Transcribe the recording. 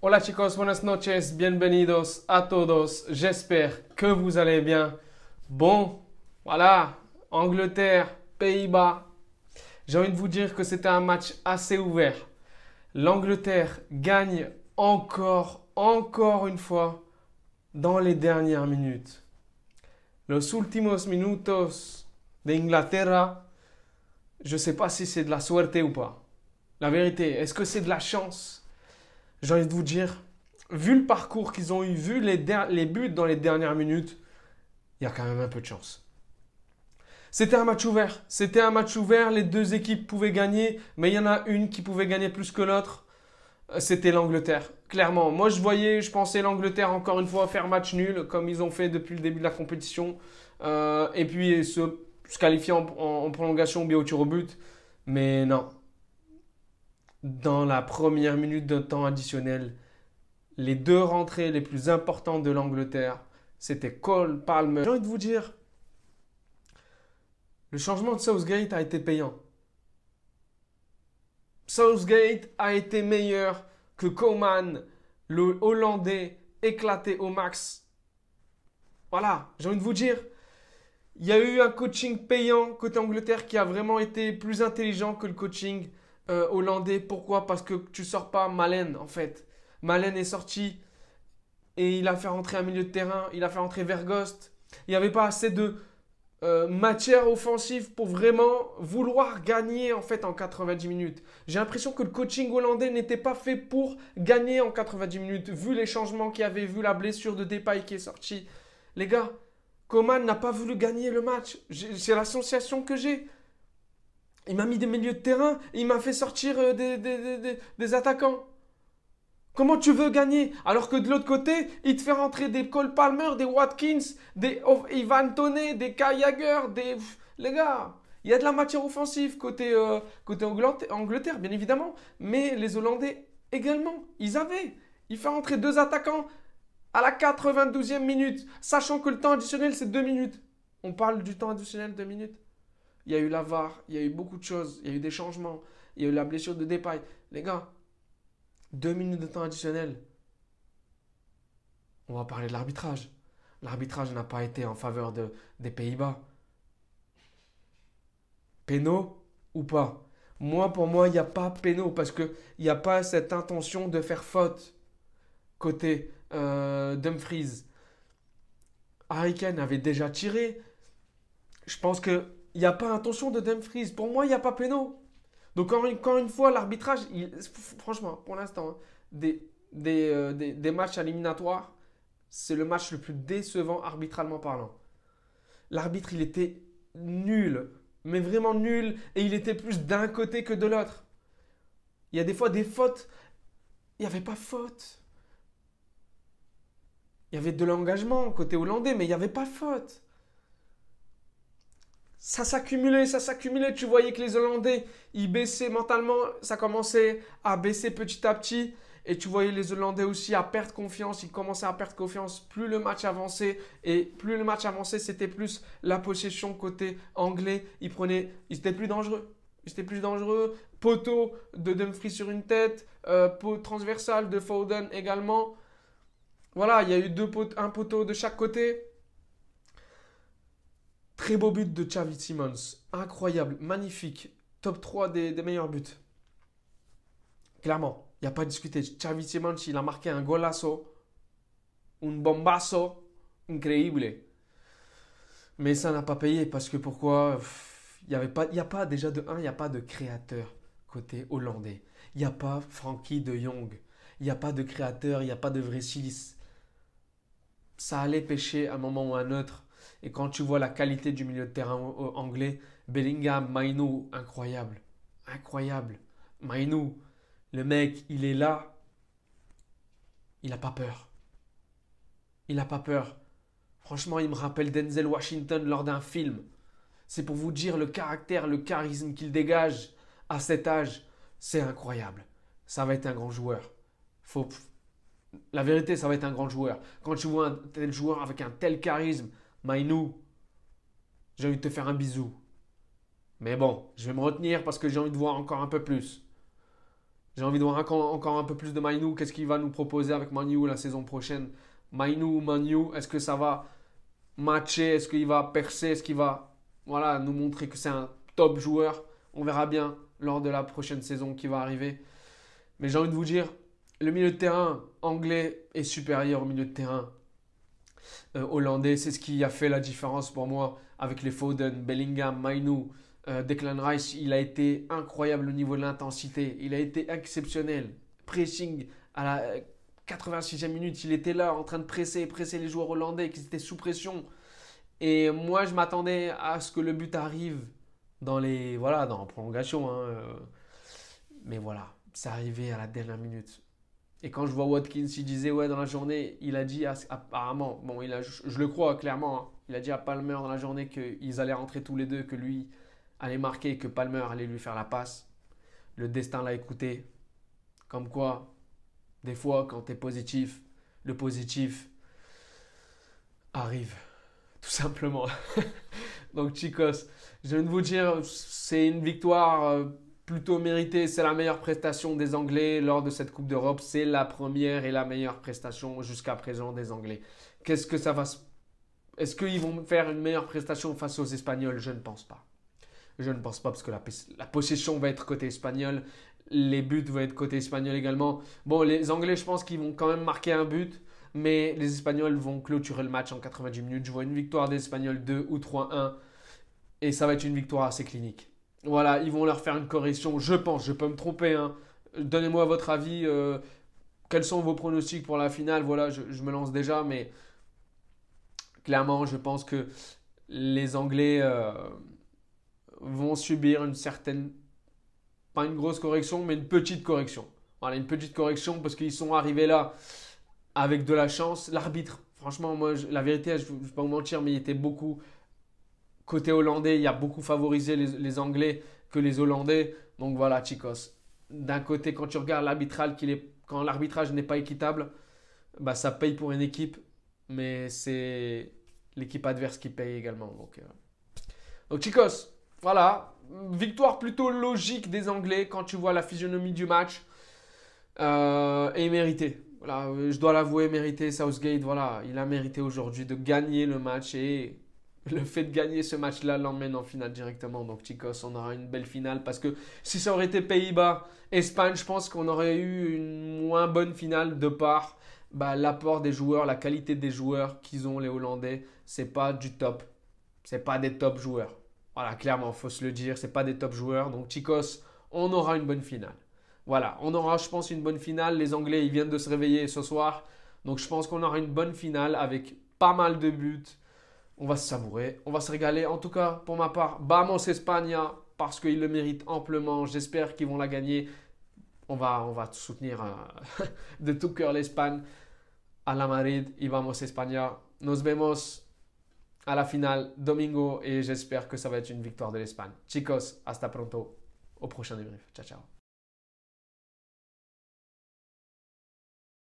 Hola chicos, buenas noches, bienvenidos a todos. J'espère que vous allez bien. Bon, voilà, Angleterre, Pays-Bas. J'ai envie de vous dire que c'était un match assez ouvert. L'Angleterre gagne encore une fois dans les dernières minutes. Los últimos minutos de Inglaterra, je ne sais pas si c'est de la suerte ou pas. La vérité, est-ce que c'est de la chance? J'ai envie de vous dire, vu le parcours qu'ils ont eu, vu les buts dans les dernières minutes, il y a quand même un peu de chance. C'était un match ouvert. C'était un match ouvert. Les deux équipes pouvaient gagner, mais il y en a une qui pouvait gagner plus que l'autre. C'était l'Angleterre. Clairement. Moi, je pensais l'Angleterre encore une fois faire match nul, comme ils ont fait depuis le début de la compétition. Et puis se qualifier en prolongation ou bien au tir au but. Mais non. Dans la première minute de temps additionnel, les deux rentrées les plus importantes de l'Angleterre, c'était Cole Palmer. J'ai envie de vous dire, le changement de Southgate a été payant. Southgate a été meilleur que Coman, le Hollandais éclaté au max. Voilà, j'ai envie de vous dire, il y a eu un coaching payant côté Angleterre qui a vraiment été plus intelligent que le coaching hollandais. Pourquoi? Parce que tu sors pas Malen en fait. Malen est sorti et il a fait rentrer un milieu de terrain, il a fait rentrer Vergost. Il n'y avait pas assez de matière offensive pour vraiment vouloir gagner en fait en 90 minutes. J'ai l'impression que le coaching hollandais n'était pas fait pour gagner en 90 minutes, vu les changements qu'il y avait, vu la blessure de Depay qui est sortie. Les gars, Coman n'a pas voulu gagner le match. C'est l'association que j'ai. Il m'a mis des milieux de terrain et il m'a fait sortir des attaquants. Comment tu veux gagner alors que de l'autre côté, il te fait rentrer des Cole Palmer, des Watkins, des Ivan Toney, des Kai Havertz, des... Les gars, il y a de la matière offensive côté Angleterre, bien évidemment. Mais les Hollandais également, ils avaient. Il fait rentrer deux attaquants à la 92e minute, sachant que le temps additionnel, c'est 2 minutes. On parle du temps additionnel, 2 minutes. Il y a eu la VAR, il y a eu beaucoup de choses, il y a eu des changements, il y a eu la blessure de Depay. Les gars, 2 minutes de temps additionnel. On va parler de l'arbitrage. L'arbitrage n'a pas été en faveur des Pays-Bas. Pénaux ou pas? Moi, pour moi, il n'y a pas pénaux parce qu'il n'y a pas cette intention de faire faute côté Dumfries. Harry Kane avait déjà tiré. Je pense qu'il n'y a pas intention de Dumfries. Pour moi, il n'y a pas pénaux. Donc, encore une fois, l'arbitrage, franchement, pour l'instant, hein, des matchs éliminatoires, c'est le match le plus décevant arbitralement parlant. L'arbitre, il était nul, mais vraiment nul, et il était plus d'un côté que de l'autre. Il y a des fois des fautes, il n'y avait pas faute. Il y avait de l'engagement côté hollandais, mais il n'y avait pas faute. Ça s'accumulait. Tu voyais que les Hollandais, ils baissaient mentalement. Ça commençait à baisser petit à petit. Et tu voyais les Hollandais aussi à perdre confiance. Ils commençaient à perdre confiance. Plus le match avançait. Et plus le match avançait, c'était plus la possession côté anglais. Ils étaient plus dangereux. Ils étaient plus dangereux. Poteau de Dumfries sur une tête. Pot transversal de Foden également. Voilà, il y a eu un poteau de chaque côté. Très beau but de Xavi Simons. Incroyable, magnifique. Top 3 des meilleurs buts. Clairement, il n'y a pas à discuter. Xavi Simons, il a marqué un golazo. Un bombazo. Increíble. Mais ça n'a pas payé parce que pourquoi? Il y a pas déjà de 1, il n'y a pas de créateur côté hollandais. Il n'y a pas Frankie de Jong. Il n'y a pas de créateur, il n'y a pas de vrai 6. Ça allait pêcher à un moment ou à un autre. Et quand tu vois la qualité du milieu de terrain anglais, Bellingham, Mainu, incroyable. Incroyable. Mainu, le mec, il est là. Il n'a pas peur. Il n'a pas peur. Franchement, il me rappelle Denzel Washington lors d'un film. C'est pour vous dire le caractère, le charisme qu'il dégage à cet âge. C'est incroyable. Ça va être un grand joueur. Faut... La vérité, ça va être un grand joueur. Quand tu vois un tel joueur avec un tel charisme, Mainu, j'ai envie de te faire un bisou. Mais bon, je vais me retenir parce que j'ai envie de voir encore un peu plus. J'ai envie de voir encore un peu plus de Mainu. Qu'est-ce qu'il va nous proposer avec Manu la saison prochaine? Mainu, Manu, est-ce que ça va matcher? Est-ce qu'il va percer? Est-ce qu'il va voilà, nous montrer que c'est un top joueur? On verra bien lors de la prochaine saison qui va arriver. Mais j'ai envie de vous dire, le milieu de terrain anglais est supérieur au milieu de terrain hollandais. C'est ce qui a fait la différence pour moi avec les Foden, Bellingham, Mainu. Declan Rice, il a été incroyable au niveau de l'intensité. Il a été exceptionnel. Pressing à la 86e minute, il était là en train de presser les joueurs hollandais qui étaient sous pression. Et moi, je m'attendais à ce que le but arrive dans la prolongation. Hein. Mais voilà, c'est arrivé à la dernière minute. Et quand je vois Watkins, il disait, ouais, dans la journée, il a dit apparemment, bon, je le crois clairement, hein, il a dit à Palmer dans la journée qu'ils allaient rentrer tous les deux, que lui allait marquer et que Palmer allait lui faire la passe. Le destin l'a écouté. Comme quoi, des fois, quand tu es positif, le positif arrive, tout simplement. Donc, chicos, je viens de vous dire, c'est une victoire plutôt méritée. C'est la meilleure prestation des Anglais lors de cette Coupe d'Europe. C'est la première et la meilleure prestation jusqu'à présent des Anglais. Qu'est-ce que ça va se... Est-ce qu'ils vont faire une meilleure prestation face aux Espagnols? Je ne pense pas. Je ne pense pas parce que la possession va être côté espagnol. Les buts vont être côté espagnol également. Bon, les Anglais, je pense qu'ils vont quand même marquer un but. Mais les Espagnols vont clôturer le match en 90 minutes. Je vois une victoire des Espagnols 2 ou 3-1. Et ça va être une victoire assez clinique. Voilà, ils vont leur faire une correction. Je pense, je peux me tromper. Hein. Donnez-moi votre avis. Quels sont vos pronostics pour la finale? Voilà, je me lance déjà. Mais clairement, je pense que les Anglais vont subir une certaine, pas une grosse correction, mais une petite correction. Voilà, une petite correction parce qu'ils sont arrivés là avec de la chance. L'arbitre, franchement, moi, la vérité, je ne vais pas vous mentir, mais il était beaucoup côté hollandais. Il a beaucoup favorisé les Anglais que les Hollandais. Donc voilà, chicos. D'un côté, quand tu regardes quand l'arbitrage n'est pas équitable, bah, ça paye pour une équipe, mais c'est l'équipe adverse qui paye également. Donc chicos, voilà. Victoire plutôt logique des Anglais quand tu vois la physionomie du match. Et mérité. Voilà, je dois l'avouer, mérité. Southgate, voilà, il a mérité aujourd'hui de gagner le match et le fait de gagner ce match-là l'emmène en finale directement. Donc, chicos, on aura une belle finale parce que si ça aurait été Pays-Bas, Espagne, je pense qu'on aurait eu une moins bonne finale de par l'apport des joueurs, la qualité des joueurs qu'ils ont, les Hollandais. C'est pas du top. C'est pas des top joueurs. Voilà, clairement, il faut se le dire, c'est pas des top joueurs. Donc, chicos, on aura une bonne finale. Voilà, on aura, je pense, une bonne finale. Les Anglais, ils viennent de se réveiller ce soir. Donc, je pense qu'on aura une bonne finale avec pas mal de buts. On va se savourer, on va se régaler. En tout cas, pour ma part, vamos España, parce qu'ils le méritent amplement. J'espère qu'ils vont la gagner. On va soutenir de tout cœur l'Espagne. A la Madrid y vamos España. Nos vemos à la finale domingo et j'espère que ça va être une victoire de l'Espagne. Chicos, hasta pronto. Au prochain débrief. Ciao, ciao.